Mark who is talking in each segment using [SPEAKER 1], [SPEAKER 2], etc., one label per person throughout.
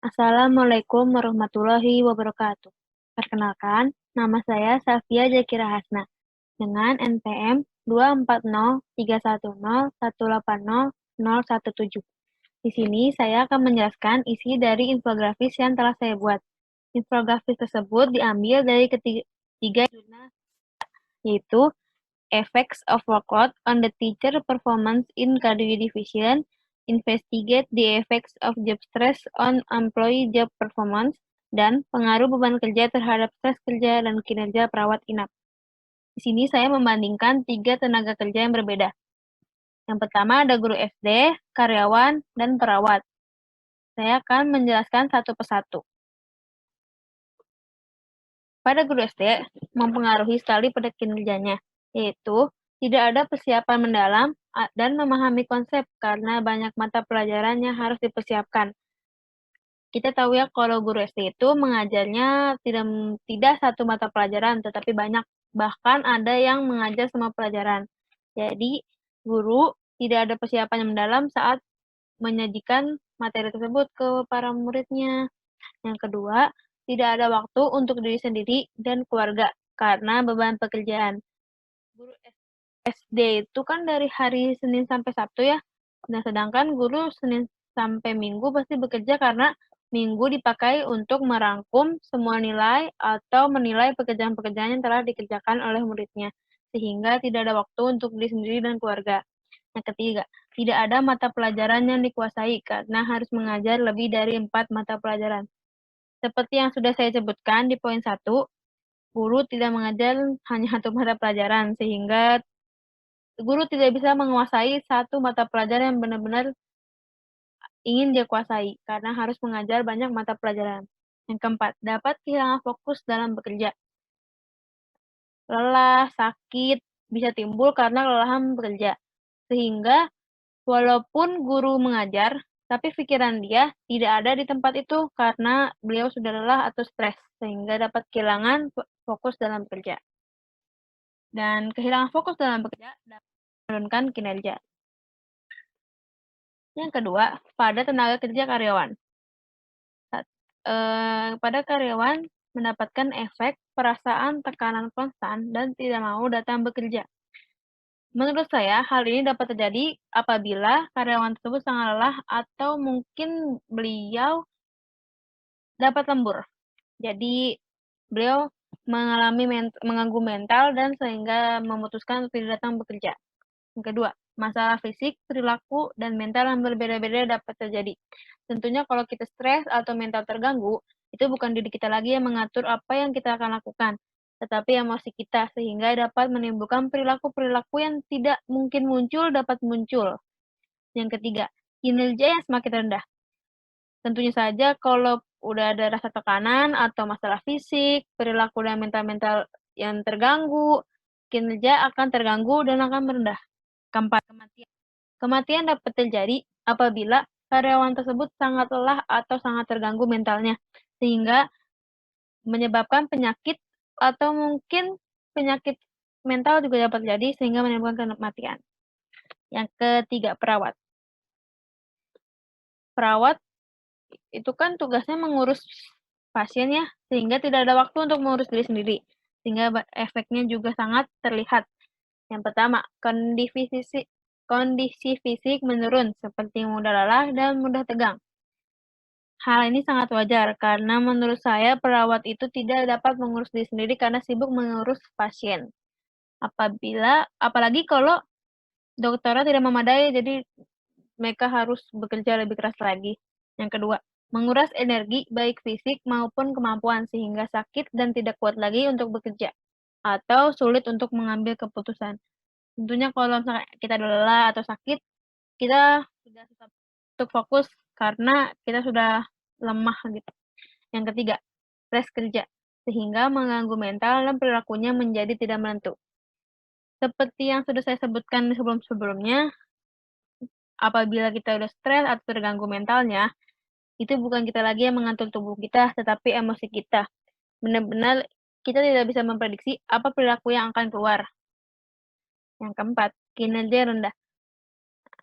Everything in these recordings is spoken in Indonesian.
[SPEAKER 1] Assalamualaikum warahmatullahi wabarakatuh. Perkenalkan, nama saya Safia Zakira Hasna dengan NPM 24031018017. Di sini saya akan menjelaskan isi dari infografis yang telah saya buat. Infografis tersebut diambil dari ketiga jurnal, yaitu Effects of Workload on the Teacher Performance in Cardio Division, Investigate the Effects of Job Stress on Employee Job Performance, dan Pengaruh Beban Kerja terhadap Stres Kerja dan Kinerja Perawat Inap. Di sini saya membandingkan 3 tenaga kerja yang berbeda. Yang pertama ada guru SD, karyawan, dan perawat. Saya akan menjelaskan satu persatu. Pada guru SD, mempengaruhi sekali pada kinerjanya, yaitu tidak ada persiapan mendalam dan memahami konsep karena banyak mata pelajaran yang harus dipersiapkan. Kita tahu ya kalau guru SD itu mengajarnya tidak satu mata pelajaran, tetapi banyak. Bahkan ada yang mengajar semua pelajaran. Jadi, guru tidak ada persiapan yang mendalam saat menyajikan materi tersebut ke para muridnya. Yang kedua, tidak ada waktu untuk diri sendiri dan keluarga karena beban pekerjaan. Guru SD itu kan dari hari Senin sampai Sabtu ya. Nah, sedangkan guru Senin sampai Minggu pasti bekerja karena Minggu dipakai untuk merangkum semua nilai atau menilai pekerjaan-pekerjaan yang telah dikerjakan oleh muridnya, sehingga tidak ada waktu untuk diri sendiri dan keluarga. Yang ketiga, tidak ada mata pelajaran yang dikuasai karena harus mengajar lebih dari 4 mata pelajaran. Seperti yang sudah saya sebutkan di poin 1, guru tidak mengajar hanya satu mata pelajaran, sehingga guru tidak bisa menguasai satu mata pelajaran yang benar-benar ingin dia kuasai, karena harus mengajar banyak mata pelajaran. Yang keempat, dapat kehilangan fokus dalam bekerja. Lelah, sakit, bisa timbul karena kelelahan bekerja. Sehingga, walaupun guru mengajar, tapi pikiran dia tidak ada di tempat itu karena beliau sudah lelah atau stres, sehingga dapat kehilangan fokus dalam bekerja. Dan kehilangan fokus dalam bekerja dapat menurunkan kinerja. Yang kedua, pada tenaga kerja karyawan. Pada karyawan mendapatkan efek perasaan tekanan konstan dan tidak mau datang bekerja. Menurut saya, hal ini dapat terjadi apabila karyawan tersebut sangat lelah atau mungkin beliau dapat lembur. Jadi, beliau mengalami mengganggu mental dan sehingga memutuskan untuk tidak datang bekerja. Yang kedua, masalah fisik, perilaku, dan mental yang berbeda-beda dapat terjadi. Tentunya kalau kita stres atau mental terganggu, itu bukan diri kita lagi yang mengatur apa yang kita akan lakukan, tetapi emosi kita, sehingga dapat menimbulkan perilaku-perilaku yang tidak mungkin muncul dapat muncul. Yang ketiga, kinerja yang semakin rendah. Tentunya saja kalau udah ada rasa tekanan atau masalah fisik, perilaku dan mental-mental yang terganggu, kinerja akan terganggu dan akan merendah. Keempat, kematian. Kematian dapat terjadi apabila karyawan tersebut sangat lelah atau sangat terganggu mentalnya, sehingga menyebabkan penyakit atau mungkin penyakit mental juga dapat terjadi sehingga menimbulkan kematian. Yang ketiga, perawat. Perawat itu kan tugasnya mengurus pasien ya, sehingga tidak ada waktu untuk mengurus diri sendiri, sehingga efeknya juga sangat terlihat. Yang pertama, kondisi fisik menurun seperti mudah lelah dan mudah tegang. Hal ini sangat wajar karena menurut saya perawat itu tidak dapat mengurus diri sendiri karena sibuk mengurus pasien. Apalagi kalau dokternya tidak memadai, jadi mereka harus bekerja lebih keras lagi. Yang kedua, menguras energi baik fisik maupun kemampuan sehingga sakit dan tidak kuat lagi untuk bekerja atau sulit untuk mengambil keputusan. Tentunya kalau misalkan kita lelah atau sakit, kita sudah susah untuk fokus karena kita sudah lemah gitu. Yang ketiga, stres kerja sehingga mengganggu mental dan perilakunya menjadi tidak menentu. Seperti yang sudah saya sebutkan sebelum-sebelumnya, apabila kita udah stres atau terganggu mentalnya, itu bukan kita lagi yang mengatur tubuh kita, tetapi emosi kita. Benar-benar kita tidak bisa memprediksi apa perilaku yang akan keluar. Yang keempat, kinerja rendah.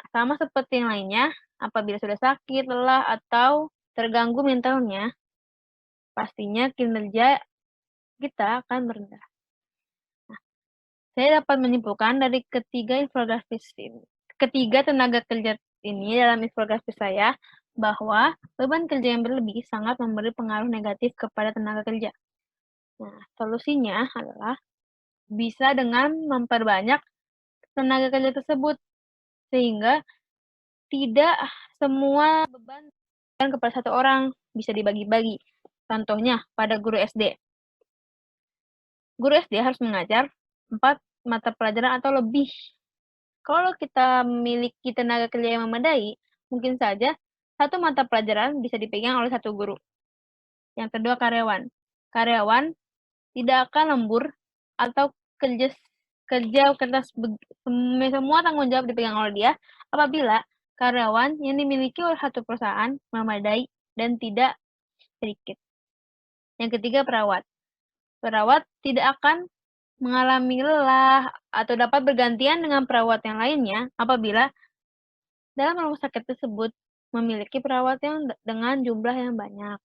[SPEAKER 1] Sama seperti yang lainnya, apabila sudah sakit, lelah, atau terganggu mentalnya, pastinya kinerja kita akan merendah. Saya dapat menyimpulkan dari ketiga tenaga kerja ini dalam infografis saya, bahwa beban kerja yang berlebih sangat memberi pengaruh negatif kepada tenaga kerja. Nah, solusinya adalah bisa dengan memperbanyak tenaga kerja tersebut, sehingga tidak semua beban kepada satu orang, bisa dibagi-bagi. Contohnya, pada guru SD. Guru SD harus mengajar 4 mata pelajaran atau lebih. Kalau kita memiliki tenaga kerja yang memadai, mungkin saja satu mata pelajaran bisa dipegang oleh satu guru. Yang kedua, karyawan. Karyawan tidak akan lembur atau kerja kertas semua tanggung jawab dipegang oleh dia apabila karyawan yang dimiliki oleh satu perusahaan memadai dan tidak sedikit. Yang ketiga, perawat. Perawat tidak akan mengalami lelah atau dapat bergantian dengan perawat yang lainnya apabila dalam rumah sakit tersebut memiliki perawat yang dengan jumlah yang banyak.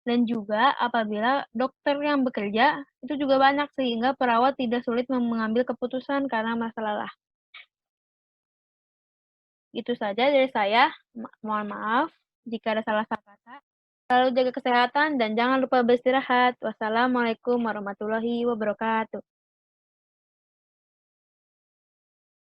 [SPEAKER 1] Dan juga apabila dokter yang bekerja itu juga banyak sehingga perawat tidak sulit mengambil keputusan karena merasa lelah. Itu saja dari saya. Mohon maaf jika ada salah-salah kata. Selalu jaga kesehatan dan jangan lupa beristirahat. Wassalamualaikum warahmatullahi wabarakatuh.